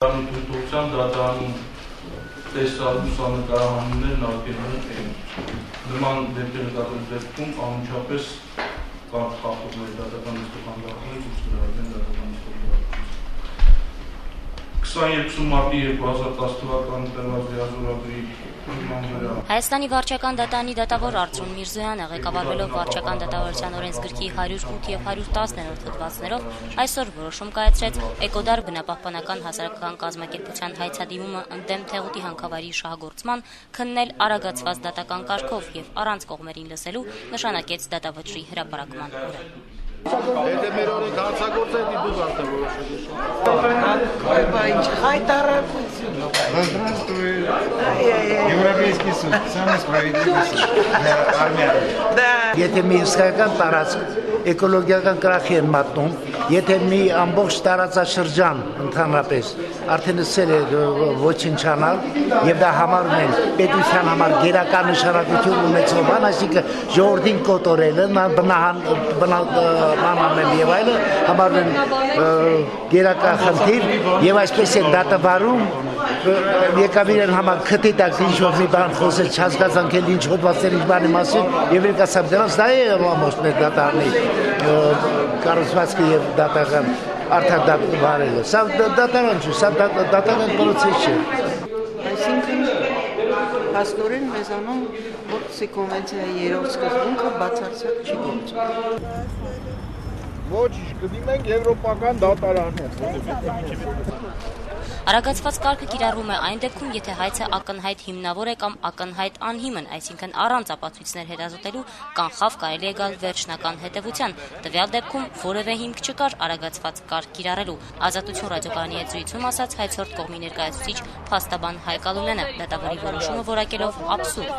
Դատության դատարանում տեսած լուսանկարահանումներն արգելվում էին։ Նման դեպքերի դեպքում անմիջապես կան խախտումներ դատական ստուգանքների ու ստորագրեն դատական ստուգանքներ։ 22 մարտի 2010 թվականի տրված լիազորագրի Հայաստանի վարչական դատարանի դատավոր Արծրուն Միրզոյանը ղեկավարվելով վարչական դատավարության օրենսգրքի 108 և 110-րդ հոդվածներով այսօր որոշում կայացրեց Էկոդար բնապահպանական հասարակական կազմակերպության հայցադիմումը ընդդեմ Թեղուտի հանքավայրի շահագործման քննել արագացված դատական կարգով և առանց կողմերին լսելու նշանակեց դատավճռի հրապարակման օրը։ Եթե մեր օրենք հանցագործել դուք արդեն Եթե մի իսկական տարածք էկոլոգիական կրախի են մատնում, եթե մի ամբողջ տարածաշրջան ընդհանրապես արդեն սկսել է ոչնչանալ եւ դա համարում են պետության համար գերական նշանակություն ունեցող բան, այսինքն ժողովրդին կոտորելը, բանանել եւ այլը համարում են գերական խնդիր եւ այսպես են դատավարում եկավիրեն համար քթի տակ ինչ-որ մի բան խոսել չհասկացանք էլ ինչ հոդվածներ ինչ բանի մասին եւ եկասավ դրանց դա է ամոս մեր դատարանի կառուցվածքը եւ դատական արտադատվարելը սա դատարան չէ սա դատական պրոցես չէ այսինքն հաստորեն մեզանում որպեսզի կոնվենցիայի երրորդ սկզբունքը բացարձակ չի գործում Ոչ, կդիմենք եվրոպական դատարաններ։ Արագացված կարգը կիրառվում է այն դեպքում, եթե հայցը ակնհայտ հիմնավոր է կամ ակնհայտ անհիմն, այսինքն առանց ապացույցներ հետազոտելու կանխավ կարելի է գալ վերջնական հետևության։ Տվյալ դեպքում որևէ հիմք չկար արագացված կարգ կիրառելու։ Ազատություն ռադիոկայանի հետ զրույցում ասաց հայցորդ կողմի ներկայացուցիչ փաստաբան Հայկ Ալունյանը, դատավորի որոշումը որակելով աբսուրդ։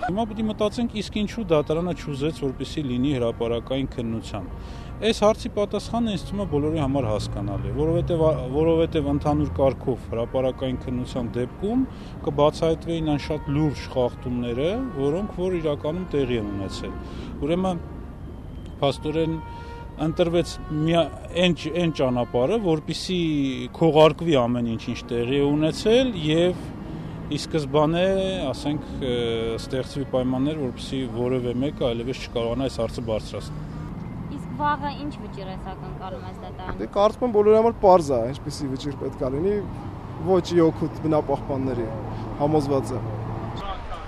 Հիմա պետք է մտածենք, իսկ ինչու դատարանը չուզեց, որպեսզի լինի հրապարակային քննություն։ Այս հարցի պատասխանը ինձ թվում է բոլորի համար հասկանալի է, որովհետև ընդհանուր կարգով հրապարակային քննության դեպքում կբացահայտվեին այն շատ լուրջ խախտումները, որոնք որ իրականում տեղի են ունեցել։ Ուրեմն փաստորեն ընտրվեց այն ճանապարհը, որպեսզի քողարկվի ամեն ինչ տեղի է ունեցել եւ ի սկզբանե, ասենք, ստեղծվի պայմաններ, որպեսզի որևէ մեկը այլևս չկարողանա այս հարցը բարձրացնել։ Վաղը ինչ վճիռ է ակնկալում այս դատարանը։ Կարծում եմ բոլորի համար պարզ է, ինչպեսի վճիռ պետք է լինի, ոչ օգուտ բնապահպանների համոզված է։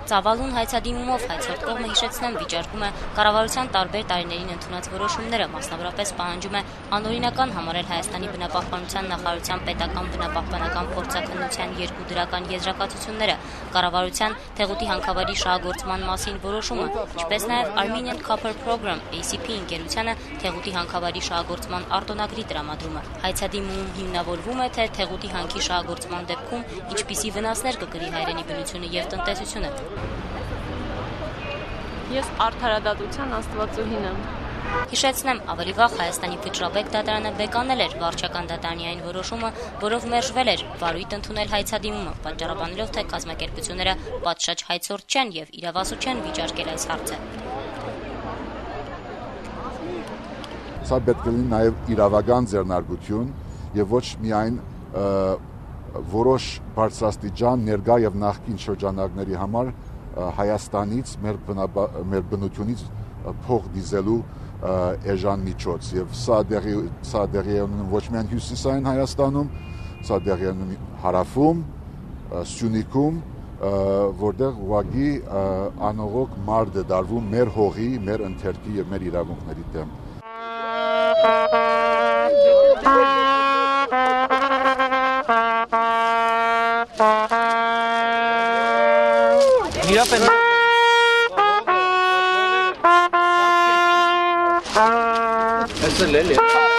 Ծավալուն հայցադիմումով հայցորդ կողմը հիշեցնեմ վիճարկում է կառավարության տարբեր տարիներին ընդունած որոշումները, մասնավորապես պահանջում է անօրինական համարել Հայաստանի բնապահպանության նախարարության պետական բնապահպանական փորձաքննության երկու դրական եզրակացությունները, կառավարության Թեղուտի հանքավայրի շահագործման մասին որոշումը, ինչպես նաև Armenian Copper Program ACP ընկերությանը Թեղուտի հանքավայրի շահագործման արտոնագրի տրամադրումը։ Հայցադիմումում հիմնավորվում է, թե Թեղուտի հանքի շահագործման դեպքում ինչպիսի վնասներ կկրի հայրենի բնությունը եւ տնտեսությունը։ Ես արդարադատության աստվածուհին եմ։ Հիշեցնեմ, ավելի վաղ Հայաստանի վճռաբեկ դատարանը բեկանել էր վարչական դատարանի այն որոշումը, որով մերժվել էր վարույթ ընդունել հայցադիմումը, պատճառաբանելով, թե կազմակերպությունները պատշաճ հայցորդ չեն եւ իրավասու չեն վիճարկել այս հարցը։ Սա պետք է լինի նաեւ իրավական ձեռնարկություն եւ ոչ միայն որոշ բարձրաստիճան ներկա եւ նախկին շրջանակների համար Հայաստանից մեր բնությունից փող դիզելու էժան միջոց եւ սա դեղի է ունենում ոչ միայն հյուսիսային Հայաստանում, սա դեղի է ունենում հարավում, Սյունիքում, որտեղ ուղղակի անողոք մարդ է դարվում մեր հողի, մեր ընթերքի եւ մեր իրավունքների դեմ։ It's a lily.